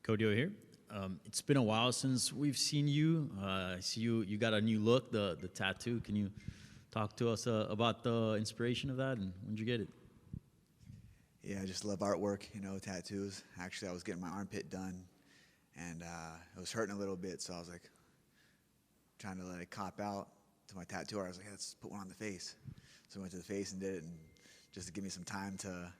Cody here. It's been a while since we've seen you. I see you got a new look, the tattoo. Can you talk to us about the inspiration of that and when did you get it? Yeah, I just love artwork, tattoos. Actually, I was getting my armpit done, and it was hurting a little bit, so I was like trying to let it cop out to my tattooer. I was like, hey, let's put one on the face. So I went to the face and did it, and just to give me some time to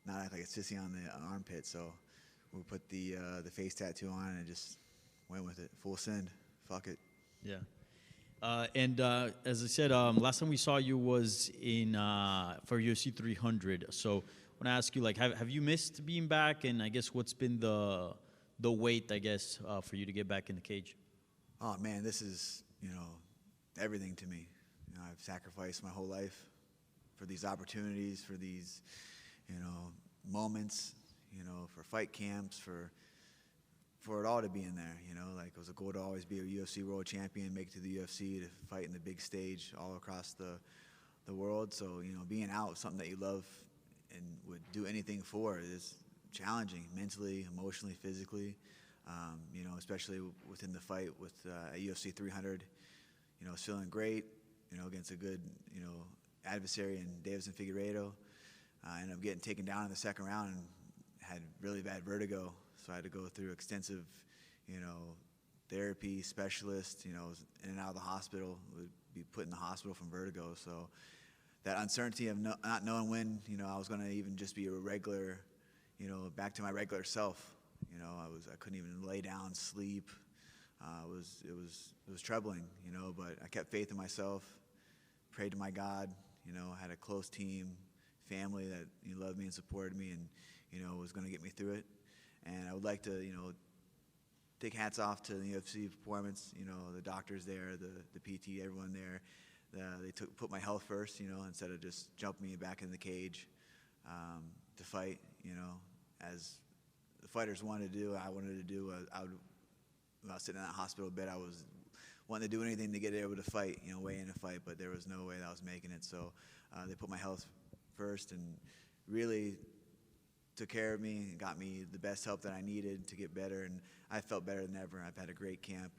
not act like a sissy on the armpit. So we put the face tattoo on and just went with it. Full send. Fuck it. Yeah. As I said, last time we saw you was in for UFC 300. So I want to ask you, like, have you missed being back? And I guess what's been the wait, I guess, for you to get back in the cage? Oh man, this is everything to me. I've sacrificed my whole life for these opportunities, for these moments, for fight camps, for it all to be in there. Like it was a goal to always be a UFC world champion, make it to the UFC, to fight in the big stage all across the world. So being out, something that you love and would do anything for, is challenging mentally, emotionally, physically. Especially within the fight with UFC 300. I was feeling great, against a good, adversary in Davison Figueiredo. I ended up getting taken down in the second round and had really bad vertigo. So I had to go through extensive, therapy, specialist, was in and out of the hospital, would be put in the hospital from vertigo. So that uncertainty of not knowing when, I was going to even just be a regular, back to my regular self. I couldn't even lay down, sleep. It was troubling, but I kept faith in myself, prayed to my God, had a close team, family that loved me and supported me and, was going to get me through it. And I would like to, take hats off to the UFC performance, the doctors there, the PT, everyone there. They put my health first, instead of just jumping me back in the cage to fight, as the fighters wanted to do, I wanted to do. When I was sitting in that hospital bed, I was wanting to do anything to get able to fight, weigh in a fight, but there was no way that I was making it. So they put my health first and really took care of me and got me the best help that I needed to get better, and I felt better than ever. I've had a great camp.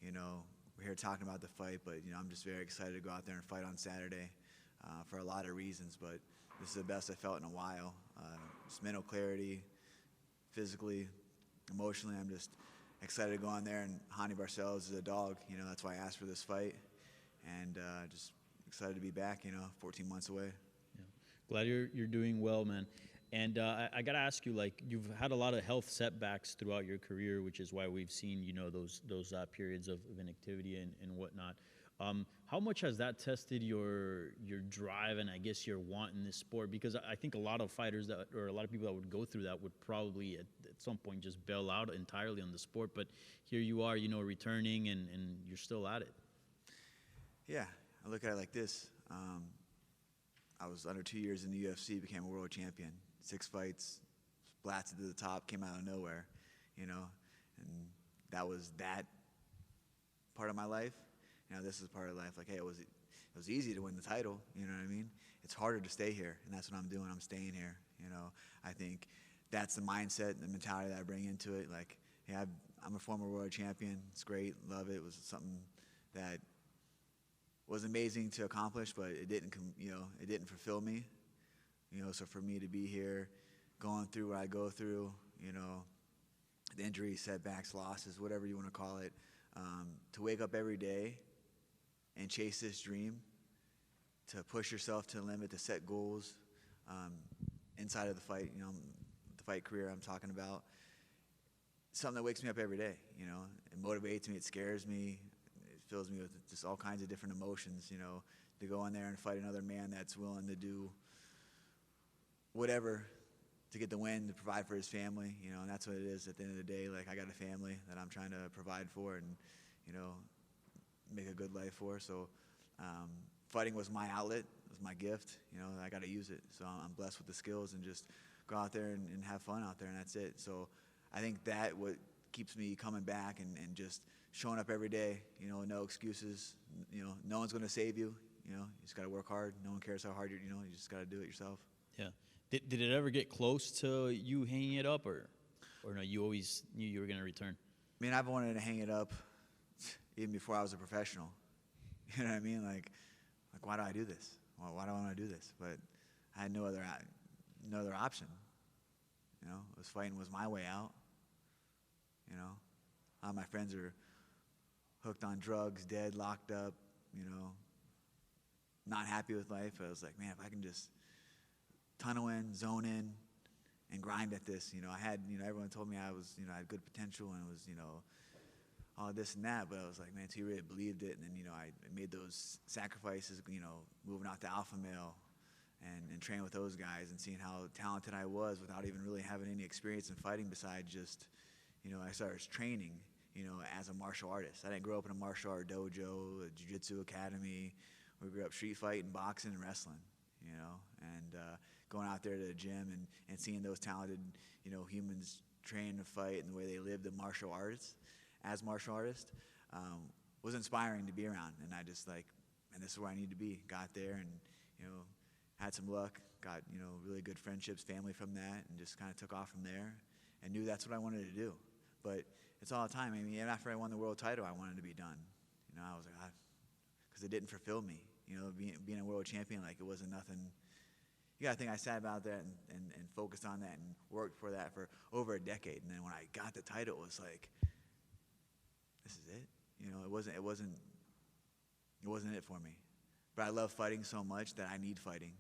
We're here talking about the fight, but I'm just very excited to go out there and fight on Saturday for a lot of reasons, but this is the best I felt in a while. Just mental clarity, physically, emotionally, I'm just excited to go on there, and Juan Barcelos is a dog. That's why I asked for this fight, and just excited to be back. 14 months away. Yeah. Glad you're doing well, man. And I gotta ask you, like, you've had a lot of health setbacks throughout your career, which is why we've seen those periods of inactivity and whatnot. How much has that tested your drive and I guess your want in this sport? Because I think a lot of fighters or a lot of people that would go through that would probably at some point just bail out entirely on the sport. But here you are, returning and you're still at it. Yeah, I look at it like this. I was under 2 years in the UFC, became a world champion. 6 fights, blasted to the top, came out of nowhere, and that was that part of my life. This is part of life. Like, hey, it was easy to win the title. You know what I mean? It's harder to stay here, and that's what I'm doing. I'm staying here. I think that's the mindset, the mentality that I bring into it. Like, hey, I'm a former world champion. It's great, love it. It was something that was amazing to accomplish, but it didn't fulfill me. So for me to be here, going through what I go through, the injuries, setbacks, losses, whatever you want to call it, to wake up every day and chase this dream, to push yourself to the limit, to set goals inside of the fight, the fight career I'm talking about. Something that wakes me up every day, it motivates me, it scares me, it fills me with just all kinds of different emotions, to go in there and fight another man that's willing to do whatever to get the win, to provide for his family, and that's what it is at the end of the day. Like, I got a family that I'm trying to provide for and, make a good life for. So fighting was my outlet, was my gift, I got to use it. So I'm blessed with the skills and just go out there and have fun out there, and that's it. So I think that what keeps me coming back and just showing up every day, no excuses, no one's going to save you, you just got to work hard. No one cares how hard you just got to do it yourself. Yeah. Did it ever get close to you hanging it up, or? Or no, you always knew you were going to return? I mean, I've wanted to hang it up even before I was a professional. You know what I mean? Like why do I do this? Why do I want to do this? But I had no other option. You know, fighting was my way out. You know, all my friends are hooked on drugs, dead, locked up. You know, not happy with life. I was like, man, if I can just tunnel in, zone in, and grind at this. You know, I had, you know, everyone told me I was, you know, I had good potential and was, you know, all this and that, but I was like, man, until you really believed it, and then, you know, I made those sacrifices, you know, moving out to Alpha Male and training with those guys and seeing how talented I was without even really having any experience in fighting besides just, you know, I started training, you know, as a martial artist. I didn't grow up in a martial art dojo, a jiu-jitsu academy. We grew up street fighting, boxing, and wrestling, you know, and going out there to the gym and seeing those talented, you know, humans train to fight and the way they live the martial arts as martial artists was inspiring to be around. And I just like, and this is where I need to be. Got there and, you know, had some luck, got, you know, really good friendships, family from that, and just kind of took off from there and knew that's what I wanted to do. But it's all the time. I mean, after I won the world title, I wanted to be done. You know, I was like, because it didn't fulfill me. You know, being a world champion, like it wasn't nothing. You gotta think I sat about that and focused on that and worked for that for over a decade. And then when I got the title, it was like, this is it. You know, it wasn't it for me. But I love fighting so much that I need fighting.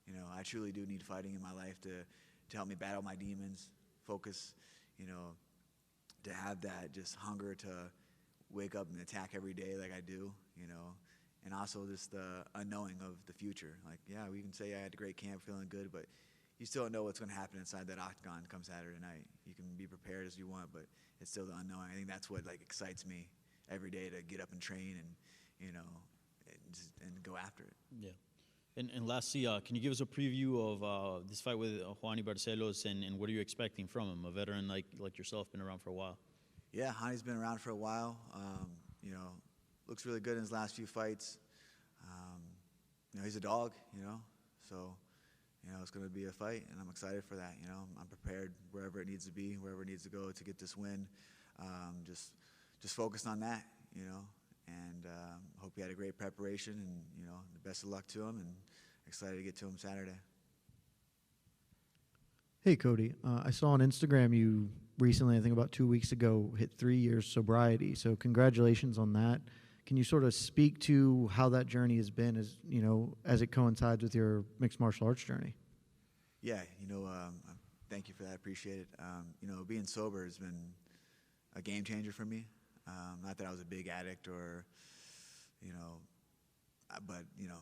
You know, I truly do need fighting in my life to help me battle my demons, focus, you know, to have that just hunger to wake up and attack every day like I do, you know, and also just the unknowing of the future. Like, yeah, we can say I had a great camp, feeling good, but you still don't know what's going to happen inside that octagon come Saturday night. You can be prepared as you want, but it's still the unknown. I think that's what like excites me every day, to get up and train and, you know, and go after it. Yeah. And lastly, can you give us a preview of this fight with Juan Barcelos, and what are you expecting from him? A veteran like yourself, been around for a while. Yeah, Hani's been around for a while. You know, looks really good in his last few fights. You know, he's a dog, you know, so, you know, it's going to be a fight, and I'm excited for that. You know, I'm prepared wherever it needs to be, wherever it needs to go to get this win. Just focused on that, you know, and hope he had a great preparation, and, you know, the best of luck to him, and excited to get to him Saturday. Hey, Cody. I saw on Instagram you recently, I think about 2 weeks ago, hit 3 years sobriety. So congratulations on that. Can you sort of speak to how that journey has been, as you know, as it coincides with your mixed martial arts journey? Yeah, you know, thank you for that. Appreciate it. You know, being sober has been a game changer for me. Not that I was a big addict or, you know, but, you know,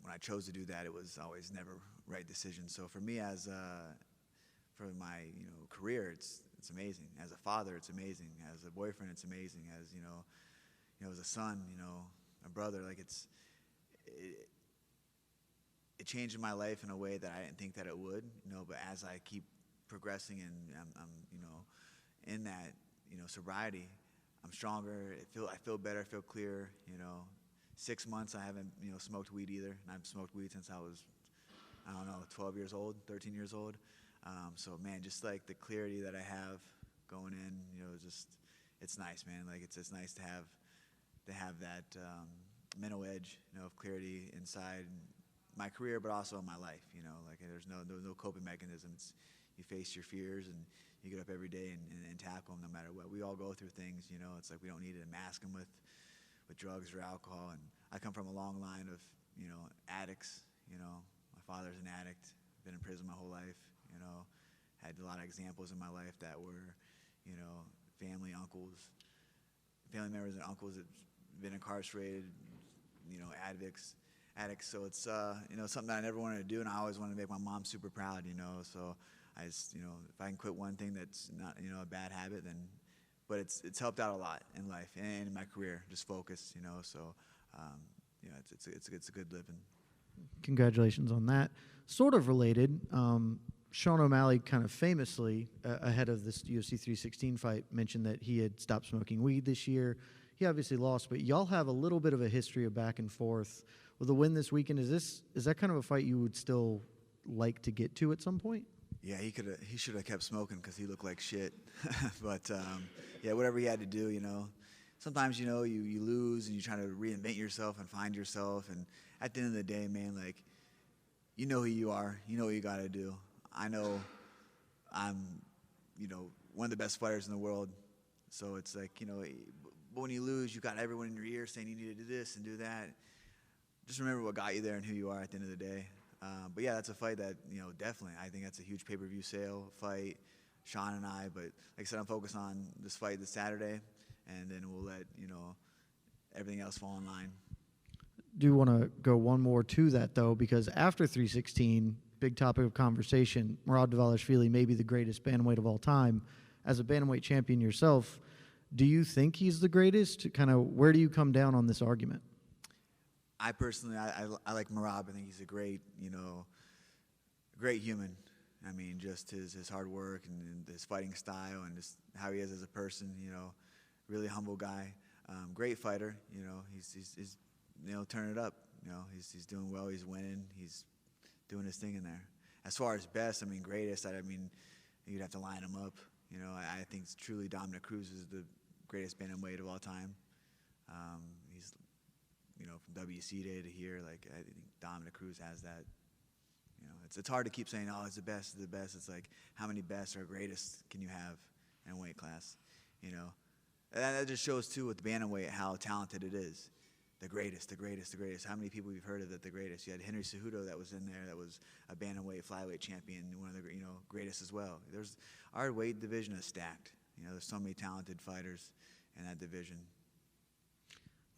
when I chose to do that, it was always never right decision. So for me, for my, you know, career, it's amazing. As a father, it's amazing. As a boyfriend, it's amazing. As, you know, as a son, you know, a brother, like it changed my life in a way that I didn't think that it would, you know, but as I keep progressing and I'm you know, in that, you know, sobriety, I'm stronger. I feel better, I feel clear, you know. 6 months I haven't, you know, smoked weed either, and I've smoked weed since I was, I don't know, 12 years old, 13 years old. So man, just like the clarity that I have going in, you know, just, it's nice, man. Like it's nice to have that mental edge, you know, of clarity inside my career, but also in my life. You know, like there's no coping mechanism. It's, you face your fears and you get up every day and tackle them no matter what. We all go through things, you know. It's like we don't need to mask them with drugs or alcohol. And I come from a long line of, you know, addicts. You know, my father's an addict. Been in prison my whole life. You know, had a lot of examples in my life that were, you know, family members and uncles that been incarcerated, you know, addicts. So it's, you know, something that I never wanted to do, and I always wanted to make my mom super proud, you know. So I just, you know, if I can quit one thing that's not, you know, a bad habit, then, but it's helped out a lot in life and in my career, just focus, you know. So, you know, it's a good living. Congratulations on that. Sort of related, Shawn OMalley kind of famously, ahead of this UFC 316 fight, mentioned that he had stopped smoking weed this year. He obviously lost, but y'all have a little bit of a history of back and forth. With the win this weekend, is that kind of a fight you would still like to get to at some point? Yeah, he should have kept smoking because he looked like shit. But yeah, whatever he had to do, Sometimes you lose and you try to reinvent yourself and find yourself. And at the end of the day, man, like you know who you are. You know what you got to do. I know I'm one of the best fighters in the world. So it's like but when you lose, you got everyone in your ear saying you need to do this and do that. Just remember what got you there and who you are at the end of the day. But yeah, that's a fight that, definitely, I think that's a huge pay-per-view sale fight, Shawn and I. But like I said, I'm focused on this fight this Saturday, and then we'll let, everything else fall in line. Do want to go one more to that, though, because after 316, big topic of conversation, Merab Dvalishvili may be the greatest bantamweight of all time. As a bantamweight champion yourself, do you think he's the greatest? Kind of where do you come down on this argument? I personally, I like Merab. I think he's a great, great human. I mean, just his hard work and his fighting style and just how he is as a person, really humble guy. Great fighter, he's turning it up. He's doing well, he's winning, he's doing his thing in there. As far as best, greatest, you'd have to line him up. I think it's truly Dominic Cruz is the greatest bantamweight of all time. He's from WC day to here, I think Dominic Cruz has that. It's hard to keep saying, oh, it's the best, it's the best. It's like, how many best or greatest can you have in a weight class? And that just shows, too, with the bantamweight, how talented it is. The greatest, the greatest, the greatest. How many people you've heard of that the greatest? You had Henry Cejudo that was in there, that was a bantamweight, flyweight champion, one of the greatest as well. Our weight division is stacked. There's so many talented fighters in that division.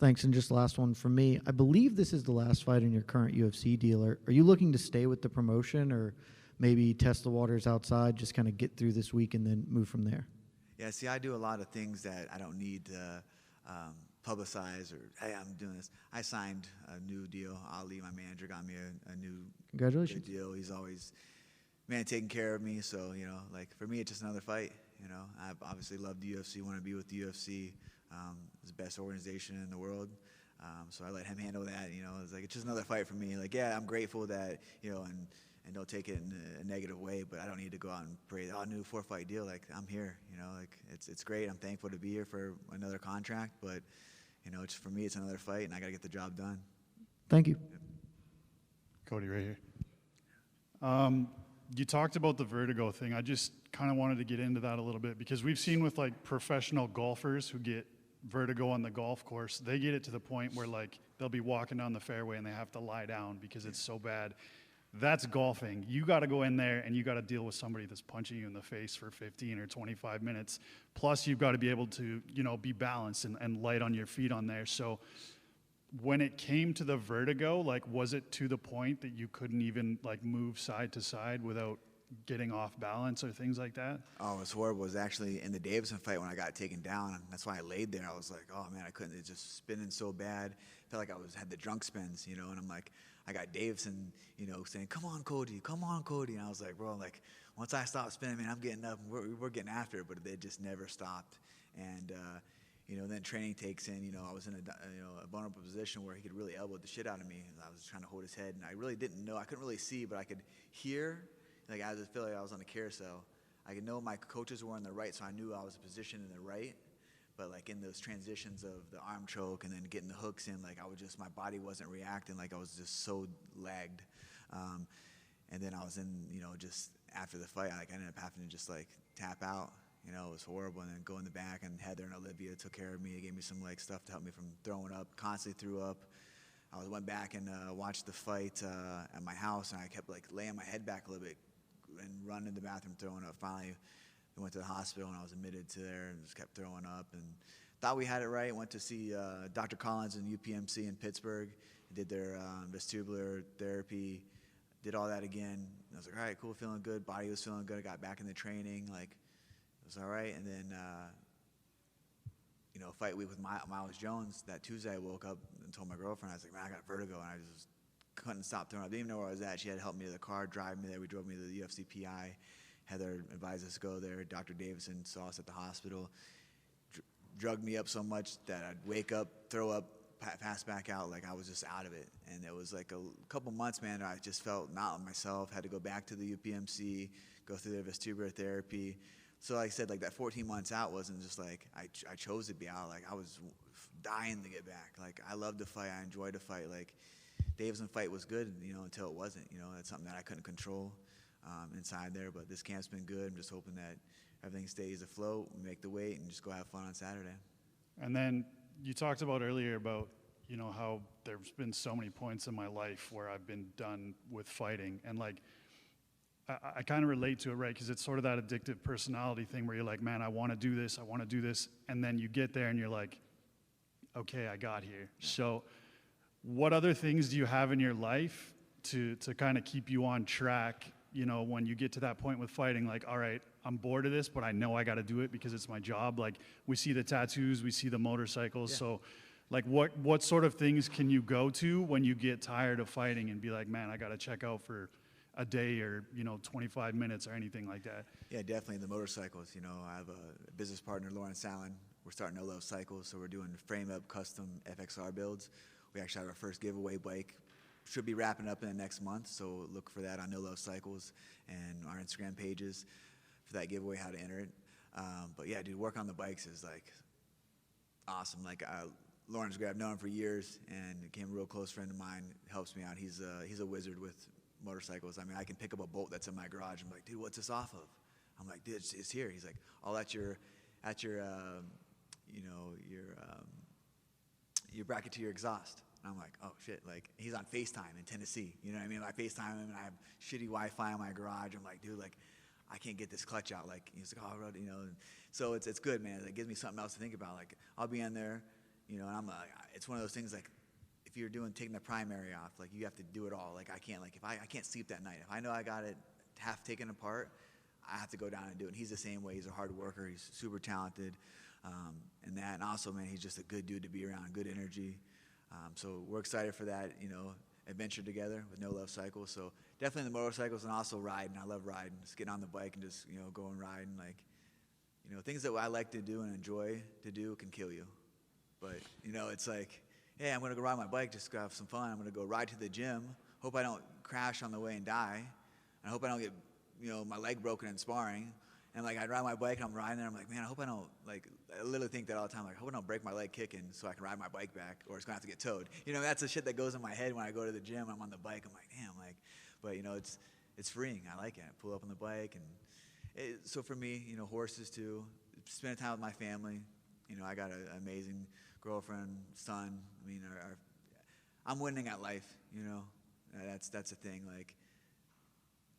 Thanks, and just last one from me. I believe this is the last fight in your current UFC deal. Are you looking to stay with the promotion or maybe test the waters outside, just kind of get through this week and then move from there? Yeah, see, I do a lot of things that I don't need to publicize or, hey, I'm doing this. I signed a new deal. Ali, my manager, got me a new Congratulations. good deal. He's always, taking care of me. So, for me, it's just another fight. I've obviously loved the UFC, want to be with the UFC. It's the best organization in the world. So I let him handle that. It's just another fight for me. Yeah, I'm grateful that, and don't take it in a negative way, but I don't need to go out and praise, new 4-fight deal. I'm here, it's great. I'm thankful to be here for another contract, but, for me, it's another fight, and I got to get the job done. Thank you. Yep. Cody, right here. You talked about the Vertigo thing. I just kind of wanted to get into that a little bit because we've seen with professional golfers who get vertigo on the golf course, they get it to the point where they'll be walking down the fairway and they have to lie down because it's so bad. That's golfing. You got to go in there and you got to deal with somebody that's punching you in the face for 15 or 25 minutes. Plus, you've got to be able to, be balanced and light on your feet on there. So when it came to the vertigo, was it to the point that you couldn't even move side to side without getting off balance or things like that? Oh, it was horrible. It was actually in the Davison fight when I got taken down. That's why I laid there. I was like, oh man, I couldn't. It just spinning so bad. Felt like I had the drunk spins, and I'm like, I got Davison, saying, come on, Cody. And I was like, bro, once I stop spinning, man, I'm getting up. We're getting after it, but they just never stopped. And, then training takes in, I was in a vulnerable position where he could really elbow the shit out of me. I was trying to hold his head, and I really didn't know. I couldn't really see, but I could hear. I just feel like I was on a carousel. I could know my coaches were on the right, so I knew I was positioned in the right. But in those transitions of the arm choke and then getting the hooks in, my body wasn't reacting. I was just so lagged. And then I was in, just after the fight, I ended up having to just tap out. It was horrible. And then go in the back, and Heather and Olivia took care of me. They gave me some stuff to help me from throwing up. Constantly threw up. I went back and watched the fight at my house, and I kept laying my head back a little bit and running in the bathroom throwing up. Finally, we went to the hospital, and I was admitted to there and just kept throwing up. And thought we had it right. Went to see Dr. Collins in UPMC in Pittsburgh. Did their vestibular therapy. Did all that again. I was like, all right, cool, feeling good. Body was feeling good. I got back in the training. It was all right. And then, fight week with Miles Jones, that Tuesday I woke up and told my girlfriend, I was like, man, I got vertigo. And I just couldn't stop throwing up. Didn't even know where I was at. She had to help me to the car, drive me there. We drove me to the UFC PI. Heather advised us to go there. Dr. Davison saw us at the hospital. Drugged me up so much that I'd wake up, throw up, passed back out, like I was just out of it. And it was like a couple months, man, I just felt not myself, had to go back to the UPMC, go through the vestibular therapy. So like I said, like that 14 months out wasn't just like I chose to be out. Like I was dying to get back. Like I loved to fight. I enjoyed to fight. Like Davison fight was good, until it wasn't. That's something that I couldn't control inside there. But this camp's been good. I'm just hoping that everything stays afloat, make the weight, and just go have fun on Saturday. And then you talked about earlier about, how there's been so many points in my life where I've been done with fighting. And like, I kind of relate to it, right? Because it's sort of that addictive personality thing where you're like, man, I want to do this. And then you get there and you're like, okay, I got here. So what other things do you have in your life to kind of keep you on track, when you get to that point with fighting, like, all right, I'm bored of this, but I know I got to do it because it's my job. Like we see the tattoos, we see the motorcycles. Yeah. So like what sort of things can you go to when you get tired of fighting and be like, man, I got to check out for a day or 25 minutes or anything like that? Yeah, definitely the motorcycles. I have a business partner, Lawrence Allen. We're starting No Love Cycles, so we're doing frame-up custom FXR builds. We actually have our first giveaway bike. Should be wrapping up in the next month, so look for that on No Love Cycles and our Instagram pages for that giveaway, how to enter it. But yeah, dude, work on the bikes is like awesome. Like Lawrence, I've known him for years, and became a real close friend of mine. Helps me out. He's a wizard with motorcycles. I mean, I can pick up a bolt that's in my garage. I'm like, dude, what's this off of? I'm like, dude, it's here. He's like, all at your bracket to your exhaust. And I'm like, oh shit, like he's on FaceTime in Tennessee. You know what I mean? I FaceTime him and I have shitty Wi-Fi in my garage. I'm like, dude, like I can't get this clutch out. Like he's like, oh, and so it's good, man. It gives me something else to think about. Like I'll be in there, and I'm like, it's one of those things like if you're taking the primary off, like you have to do it all. Like I can't, like if I can't sleep that night. If I know I got it half taken apart, I have to go down and do it. And he's the same way. He's a hard worker. He's super talented, and also, man, he's just a good dude to be around. Good energy. So we're excited for that, adventure together with No Love Cycles. So definitely the motorcycles and also riding. I love riding. Just getting on the bike and just, go and ride. And like, things that I like to do and enjoy to do can kill you. But, it's like, hey, I'm going to go ride my bike, just go have some fun. I'm going to go ride to the gym. Hope I don't crash on the way and die. And I hope I don't get, my leg broken in sparring. And like I'd ride my bike and I'm riding there. I'm like, man, I hope I don't I literally think that all the time. Like, I hope I don't break my leg kicking so I can ride my bike back, or it's gonna have to get towed. That's the shit that goes in my head when I go to the gym. I'm on the bike. I'm like, damn, but it's freeing. I like it. I pull up on the bike, and so for me, horses too. Spending time with my family. I got an amazing girlfriend, son. I mean, I'm winning at life. That's the thing. Like.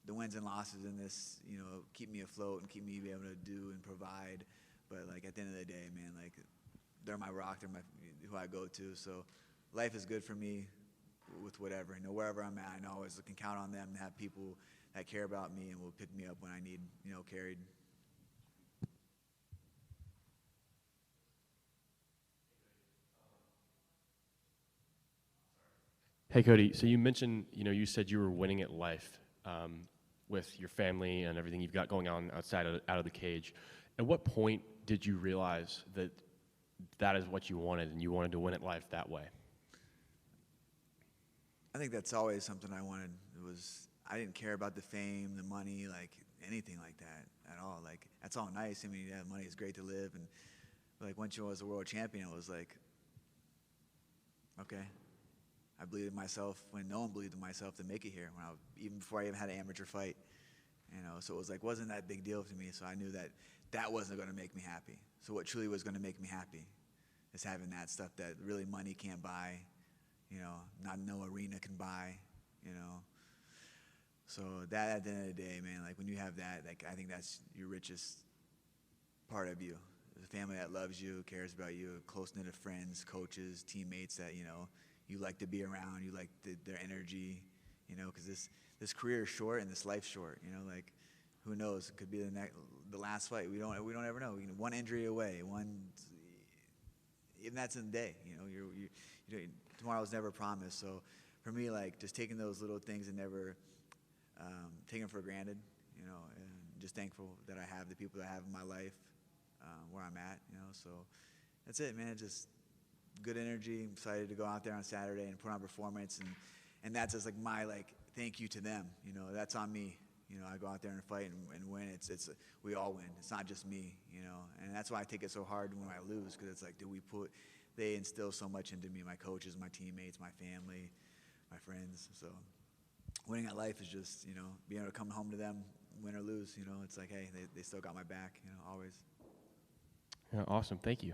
The wins and losses in this, keep me afloat and keep me able to do and provide. But like at the end of the day, man, like they're my rock, they're who I go to. So life is good for me with whatever. Wherever I'm at, I know I always can count on them and have people that care about me and will pick me up when I need, carried. Hey, Cody, so you mentioned, you said you were winning at life. With your family and everything you've got going on out of the cage. At what point did you realize that is what you wanted and you wanted to win at life that way? I think that's always something I wanted. I didn't care about the fame, the money, like anything like that at all. Like that's all nice. I mean, yeah, money is great to live, and like once you was a world champion, it was like, okay. I believed in myself when no one believed in myself to make it here. Even before I even had an amateur fight, So it was like wasn't that big deal to me. So I knew that wasn't going to make me happy. So what truly was going to make me happy is having that stuff that really money can't buy, not no arena can buy, So that at the end of the day, man, like when you have that, like I think that's your richest part of you. The family that loves you, cares about you, close knit of friends, coaches, teammates that you like to be around, you like their energy, because this career is short and this life's short, like who knows? It could be the last fight. We don't ever know. One injury away, even that's in the day. Tomorrow's never promised. So for me, like just taking those little things and never taking them for granted, and just thankful that I have the people that I have in my life, where I'm at, So that's it, man. Just good energy. I'm excited to go out there on Saturday and put on performance, and that's just like my like thank you to them. You know, that's on me. You know, I go out there and fight and win. It's we all win. It's not just me. You know, and that's why I take it so hard when I lose, because it's like, they instill so much into me, my coaches, my teammates, my family, my friends. So winning at life is just, you know, being able to come home to them, win or lose. You know, it's like, hey, they still got my back. You know, always. Yeah, awesome. Thank you.